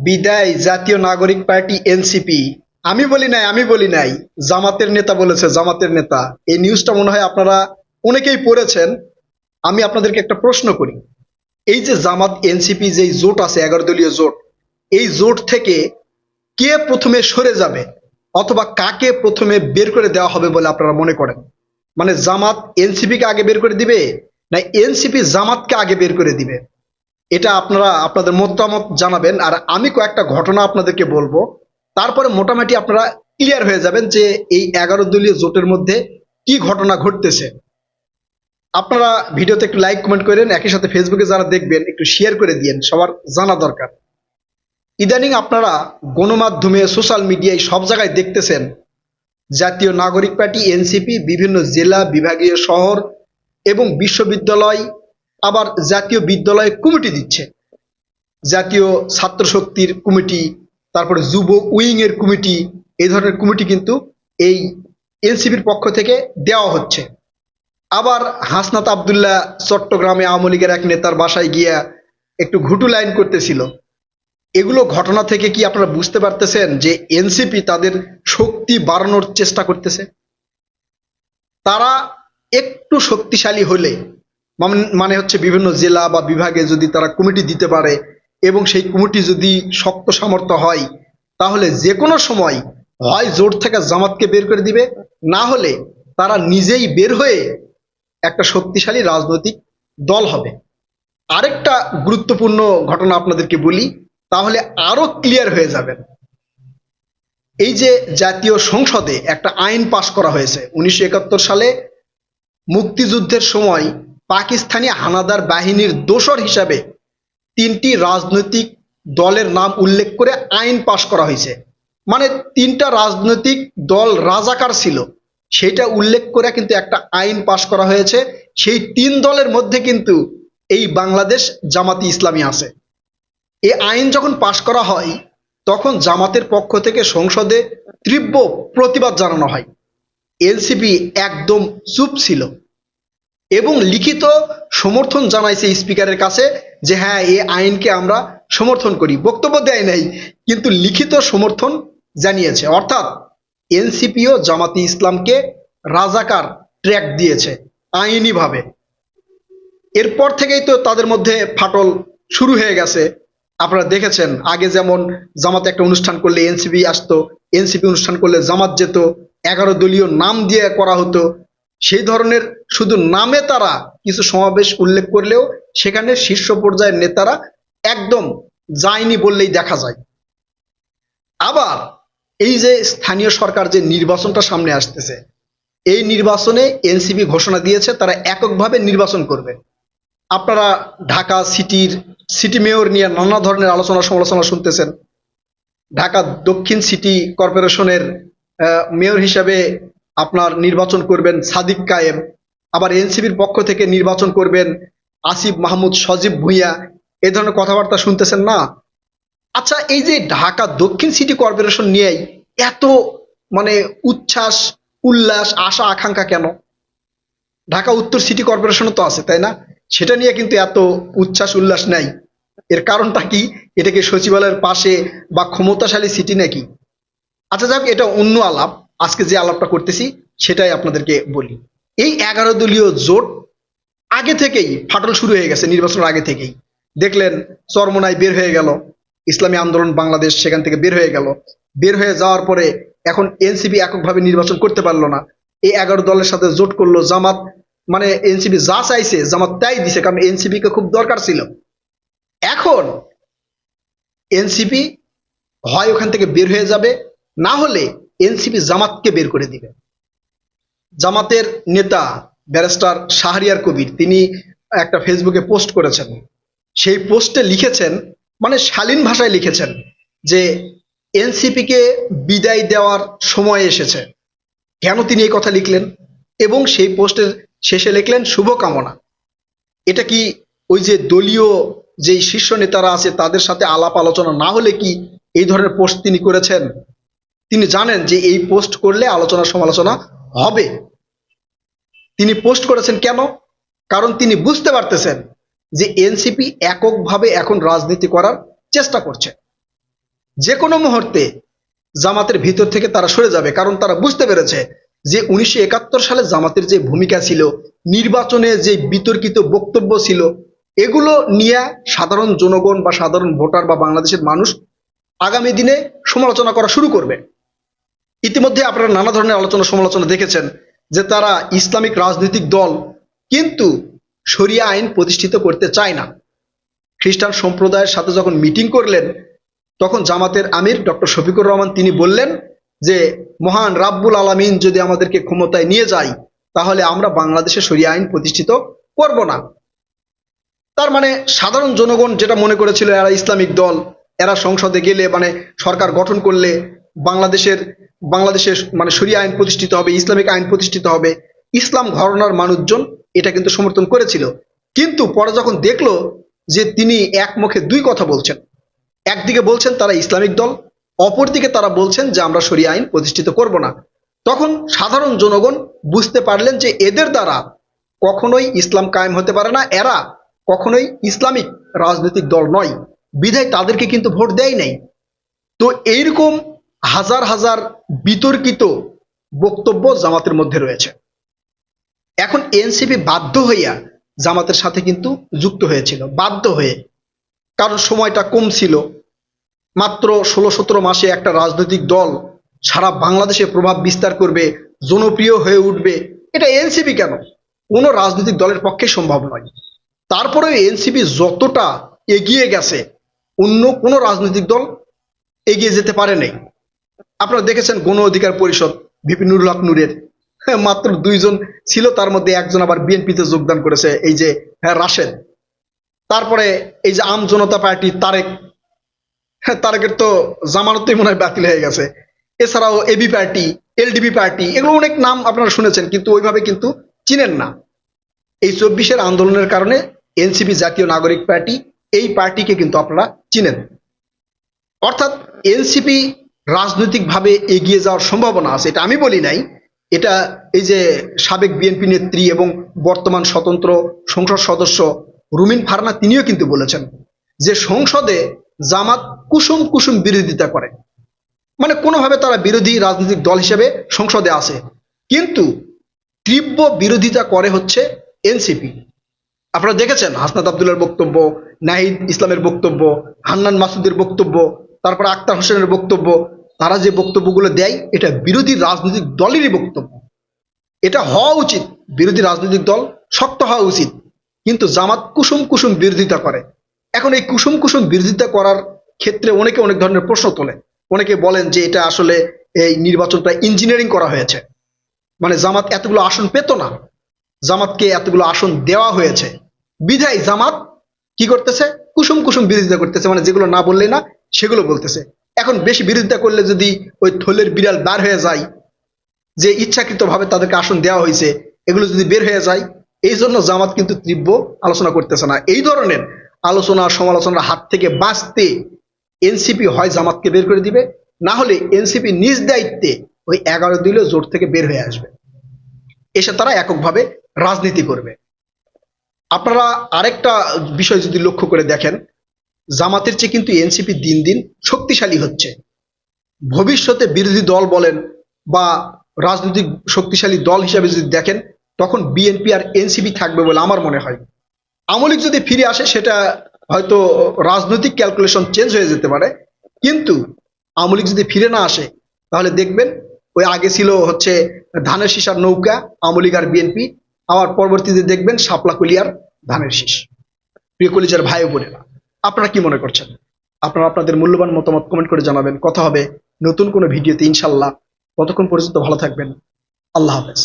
বিদায় জাতীয় নাগরিক পার্টি এনসিপি। আমি বলি নাই, জামাতের নেতা বলেছে, জামাতের নেতা। এই নিউজটা মনে হয় আপনারা অনেকেই পড়েছেন। আমি আপনাদেরকে একটা প্রশ্ন করি, এই যে জামাত এনসিপি যে জোট আছে, 11 দলীয় জোট, এই জোট থেকে কে প্রথমে সরে যাবে অথবা কাকে প্রথমে বের করে দেওয়া হবে বলে আপনারা মনে করেন? মানে জামাত এনসিপি কে আগে বের করে দিবে, না এনসিপি জামাতকে আগে বের করে দিবে? এটা আপনারা আপনাদের মতামত জানাবেন। আর আমি কয়েকটা ঘটনা আপনাদেরকে বলবো, তারপরে মোটামুটি আপনারা ক্লিয়ার হয়ে যাবেন যে এই 11 দলীয় জোটের মধ্যে কি ঘটনা ঘটতেছে। আপনারা ভিডিওতে একটু লাইক কমেন্ট করেন, একই সাথে ফেসবুকে যারা দেখবেন একটু শেয়ার করে দিয়েন, সবার জানা দরকার। ইদানিং আপনারা গণমাধ্যমে, সোশ্যাল মিডিয়ায় সব জায়গায় দেখতেছেন জাতীয় নাগরিক পার্টি এনসিপি বিভিন্ন জেলা, বিভাগীয় শহর এবং বিশ্ববিদ্যালয়, আবার জাতীয় বিদ্যালয় কমিটি দিচ্ছে। জাতীয় ছাত্র শক্তির কমিটি, তারপরে যুব উইং এর কমিটি, এই ধরনের কমিটি কিন্তু এই এনসিপির পক্ষ থেকে দেওয়া হচ্ছে। আবার হাসনাত আবদুল্লাহ চট্টগ্রামে আওয়ামী লীগের এক নেতার বাসায় গিয়া একটু ঘুটু লাইন করতেছিল। এগুলো ঘটনা থেকে কি আপনারা বুঝতে পারতেছেন যে এনসিপি তাদের শক্তি বাড়ানোর চেষ্টা করতেছে? তারা একটু শক্তিশালী হলে, মানে হচ্ছে বিভিন্ন জেলা বা বিভাগে যদি তারা কমিটি দিতে পারে এবং সেই কমিটি যদি শক্ত সামর্থ্য হয়, তাহলে যে কোনো সময় হয় জোট থেকে জামাতকে বের করে দিবে, না হলে তারা নিজেই বের হয়ে একটা শক্তিশালী রাজনৈতিক দল হবে। আরেকটা গুরুত্বপূর্ণ ঘটনা আপনাদেরকে বলি, তাহলে আরো ক্লিয়ার হয়ে যাবেন। এই যে জাতীয় সংসদে একটা আইন পাশ করা হয়েছে 1971 সালে, মুক্তিযুদ্ধের সময় পাকিস্তানি হানাদার বাহিনীর দোসর হিসাবে 3টি রাজনৈতিক দলের নাম উল্লেখ করে আইন পাশ করা হয়েছে। মানে 3টা রাজনৈতিক দল রাজাকার ছিল, সেটা উল্লেখ করে কিন্তু একটা আইন পাশ করা হয়েছে। সেই 3 দলের মধ্যে কিন্তু এই বাংলাদেশ জামাতি ইসলামী আছে। এই আইন যখন পাশ করা হয়, তখন জামাতের পক্ষ থেকে সংসদে তীব্র প্রতিবাদ জানানো হয়। এনসিপি একদম চুপ ছিল এবং লিখিত সমর্থন জানাইছে স্পিকারের কাছে যে হ্যাঁ, এই আইনকে আমরা সমর্থন করি। বক্তব্য দেয় নাই, কিন্তু লিখিত সমর্থন জানিয়েছে। অর্থাৎ এনসিপিও জামাতি ইসলামকে রাজাকার ট্র্যাক দিয়েছে আইনিভাবে। এরপর থেকেই তো তাদের মধ্যে ফাটল শুরু হয়ে গেছে। আপনারা দেখেছেন আগে যেমন জামাত একটা অনুষ্ঠান করলে এনসিপি আসতো, এনসিপি অনুষ্ঠান করলে জামাত যেত, 11 দলীয় নাম দিয়ে করা হতো। সেই ধরনের শুধু নামে তারা কিছু সমাবেশ উল্লেখ করলেও সেখানে শীর্ষ পর্যায়ের নেতারা একদম যায়নি বললেই দেখা যায়। আবার এই যে স্থানীয় সরকার যে নির্বাচনটা সামনে আসতেছে, এই নির্বাচনে এনসিপি ঘোষণা দিয়েছে তারা এককভাবে নির্বাচন করবে। আপনারা ঢাকা সিটি মেয়র নিয়ে নানা ধরনের আলোচনা সমালোচনা শুনতেছেন। ঢাকা দক্ষিণ সিটি কর্পোরেশনের মেয়র হিসাবে আপনার নির্বাচন করবেন সাদিক কায়েম, আবার এনসিপির পক্ষ থেকে নির্বাচন করবেন আসিফ মাহমুদ সজীব ভুঁইয়া। এই ধরনের কথাবার্তা শুনতেছেন না? আচ্ছা, এই যে ঢাকা দক্ষিণ সিটি কর্পোরেশন নিয়েই এত মানে উচ্ছ্বাস, উল্লাস, আশা আকাঙ্ক্ষা কেন? ঢাকা উত্তর সিটি কর্পোরেশনও তো আছে, তাই না? সেটা নিয়ে কিন্তু এত উচ্ছ্বাস উল্লাস নাই। এর কারণটা কি? এটা কি সচিবালয়ের পাশে বা ক্ষমতাশালী সিটি নাকি? আচ্ছা যাক, এটা অন্য আলাপ। আজকে যে আলাপটা করতেছি সেটাই আপনাদেরকে বলি। এই 11 দলীয় জোট আগে থেকেই ফাটল শুরু হয়ে গেছে, নির্বাচনের আগে থেকেই। দেখলেন চরমোনাই বের হয়ে গেল, ইসলামী আন্দোলন বাংলাদেশ সেখান থেকে বের হয়ে গেল। বের হয়ে যাওয়ার পরে এখন এনসিপি এককভাবে নির্বাচন করতে পারলো না, এই 11 দলের সাথে জোট করলো জামাত। মানে এনসিপি যা চাইছে জামাত তাই দিছে, কারণ এনসিপি কে খুব দরকার ছিল। এখন এনসিপি হয় ওখান থেকে বের হয়ে যাবে, না হলে এনসিপি জামাতকে বের করে দিবে। জামাতের নেতা ব্যারিস্টার শাহরিয়ার কবির তিনি একটা ফেসবুকে পোস্ট করেছেন। সেই পোস্টে লিখেছেন, মানে শালীন ভাষায় লিখেছেন যে এনসিপি কে বিদায় দেওয়ার সময় এসেছে। কেন তিনি এই কথা লিখলেন? এবং সেই পোস্টের শেষে লিখলেন শুভকামনা। এটা কি ওই যে দলীয় যে শীর্ষ নেতারা আছে তাদের সাথে আলাপ আলোচনা না হলে কি এই ধরনের পোস্ট তিনি করেছেন? তিনি জানেন যে এই পোস্ট করলে আলোচনা সমালোচনা হবে। তিনি পোস্ট করেছেন কেন? কারণ তিনি বুঝতে পারতেছেন যে এনসিপি এককভাবে এখন রাজনীতি করার চেষ্টা করছে। যে কোনো মুহূর্তে জামাতের ভিতর থেকে তারা সরে যাবে, কারণ তারা বুঝতে পেরেছে যে 1971 সালে জামাতের যে ভূমিকা ছিল, নির্বাচনে যে বিতর্কিত বক্তব্য ছিল, এগুলো নিয়ে সাধারণ জনগণ বা সাধারণ ভোটার বা বাংলাদেশের মানুষ আগামী দিনে সমালোচনা করা শুরু করবে। ইতিমধ্যে আপনারা নানা ধরনের আলোচনা সমালোচনা দেখেছেন যে তারা ইসলামিক রাজনৈতিক দল, কিন্তু শরিয়া আইন প্রতিষ্ঠিত করতে চায় না। খ্রিস্টান সম্প্রদায়ের সাথে যখন মিটিং করলেন, তখন জামাতের আমির ডক্টর শফিকুর রহমান তিনি বললেন যে মহান রাব্বুল আলামিন যদি আমাদেরকে ক্ষমতায় নিয়ে যায়, তাহলে আমরা বাংলাদেশে শরিয়া আইন প্রতিষ্ঠিত করব না। তার মানে সাধারণ জনগণ যেটা মনে করেছিল এরা ইসলামিক দল, এরা সংসদে গেলে মানে সরকার গঠন করলে বাংলাদেশের মানে শরিয়া আইন প্রতিষ্ঠিত হবে, ইসলামিক আইন প্রতিষ্ঠিত হবে, ইসলাম ঘরানার মানুষজন এটা কিন্তু সমর্থন করেছিল। কিন্তু পরে যখন দেখলো যে তিনি এক মুখে দুই কথা বলছেন, একদিকে বলছেন তারা ইসলামিক দল, অপরদিকে তারা বলছেন যে আমরা শরিয়া আইন প্রতিষ্ঠিত করব না, তখন সাধারণ জনগণ বুঝতে পারলেন যে এদের দ্বারা কখনোই ইসলাম কায়েম হতে পারে না, এরা কখনোই ইসলামিক রাজনৈতিক দল নয়, বিধায় তাদেরকে কিন্তু ভোট দেয় নাই। তো এইরকম হাজার হাজার বিতর্কিত বক্তব্য জামাতের মধ্যে রয়েছে। এখন এনসিপি বাধ্য হইয়া জামাতের সাথে কিন্তু যুক্ত হয়েছিল, বাধ্য হয়ে, কারণ সময়টা কম ছিল। মাত্র 16-17 মাসে একটা রাজনৈতিক দল সারা বাংলাদেশে প্রভাব বিস্তার করবে, জনপ্রিয় হয়ে উঠবে, এটা এনসিপি কেন কোনো রাজনৈতিক দলের পক্ষে সম্ভব নয়। তারপরেও এনসিপি যতটা এগিয়ে গেছে, অন্য কোনো রাজনৈতিক দল এগিয়ে যেতে পারে নাই। আপনারা দেখেছেন গণ অধিকার পরিষদ ভিপি নুরুল হক নূরের মাত্র 2 জন ছিল, তার মধ্যে একজন আবার বিএনপিতে যোগদান করেছে, এই যে রাশেদ। তারপরে এই যে আম জনতা পার্টি তারেকের তো জামানতই মনে হয় বাতিল হয়ে গেছে। এছাড়াও এবি পার্টি, এলডিবি পার্টি, এগুলো অনেক নাম আপনারা শুনেছেন, কিন্তু ওইভাবে কিন্তু চিনেন না। এই 24-এর আন্দোলনের কারণে এনসিপি জাতীয় নাগরিক পার্টি, এই পার্টিকে কিন্তু আপনারা চিনেন। অর্থাৎ এনসিপি রাজনৈতিকভাবে এগিয়ে যাওয়ার সম্ভাবনা আছে, এটা আমি বলি নাই, এটা এই যে সাবেক বিএনপি নেত্রী এবং বর্তমান স্বতন্ত্র সংসদ সদস্য রুমিন ফারহানা তিনিও কিন্তু বলেছেন যে সংসদে জামাত কুসুম কুসুম বিরোধিতা করে, মানে কোনোভাবে তারা বিরোধী রাজনৈতিক দল হিসেবে সংসদে আছে, কিন্তু তীব্র বিরোধিতা করে হচ্ছে এনসিপি। আপনারা দেখেছেন হাসনাত আব্দুল্লাহর বক্তব্য, নাহিদ ইসলামের বক্তব্য, হান্নান মাসুদের বক্তব্য, তারপর আক্তার হোসেনের বক্তব্য, তারা যে বক্তব্যগুলো দেয় এটা বিরোধী রাজনৈতিক দলেরই বক্তব্য। এটা হওয়া উচিত, বিরোধী রাজনৈতিক দল শক্ত হওয়া উচিত, কিন্তু জামাত কুসুম কুসুম বিরোধিতা করে। এখন এই কুসুম কুসুম বিরোধিতা করার ক্ষেত্রে অনেকে অনেক ধরনের প্রশ্ন তোলে। অনেকে বলেন যে এটা আসলে এই নির্বাচনটা ইঞ্জিনিয়ারিং করা হয়েছে, মানে জামাত এতগুলো আসন পেত না, জামাতকে এতগুলো আসন দেওয়া হয়েছে, বিধায় জামাত কি করতেছে, কুসুম কুসুম বিরোধিতা করতেছে, মানে যেগুলো না বললে না সেগুলো বলতেছে। এখন বেশি বিরোধিতা করলে যদি ওই থলের বিড়াল বার হয়ে যায়, যে ইচ্ছাকৃতভাবে তাদেরকে আসন দেওয়া হয়েছে, এগুলো যদি বের হয়ে যায়, এই জন্য জামাত কিন্তু তীব্র আলোচনা করতেছে না। এই ধরনের আলোচনা সমালোচনার হাত থেকে বাঁচতে এনসিপি হয় জামাতকে বের করে দিবে, না হলে এনসিপি নিজ দায়িত্বে ওই 11 দলীয় জোট থেকে বের হয়ে আসবে, এসে তারা এককভাবে রাজনীতি করবে। আপনারা আরেকটা বিষয় যদি লক্ষ্য করে দেখেন, জামাতের চেয়ে কিন্তু এনসিপি দিন দিন শক্তিশালী হচ্ছে। ভবিষ্যতে বিরোধী দল বলেন বা রাজনৈতিক শক্তিশালী দল হিসাবে যদি দেখেন, তখন বিএনপি আর এনসিপি থাকবে বলে আমার মনে হয়। আওয়ামী লীগ যদি ফিরে আসে সেটা হয়তো রাজনৈতিক ক্যালকুলেশন চেঞ্জ হয়ে যেতে পারে, কিন্তু আওয়ামী লীগ যদি ফিরে না আসে তাহলে দেখবেন ওই আগে ছিল হচ্ছে ধানের শীষার নৌকা আওয়ামী লীগ আর বিএনপি, আবার পরবর্তীতে দেখবেন শাপলা কলিয়ার ধানের শীষ। প্রিয় কলিজার ভাই বোনেরা, আপনারা কি মনে করছেন? আপনারা আপনাদের মূল্যবান মতামত কমেন্ট করে জানাবেন। কথা হবে নতুন কোনো ভিডিওতে ইনশাল্লাহ। ততক্ষণ পর্যন্ত ভালো থাকবেন। আল্লাহ হাফেজ।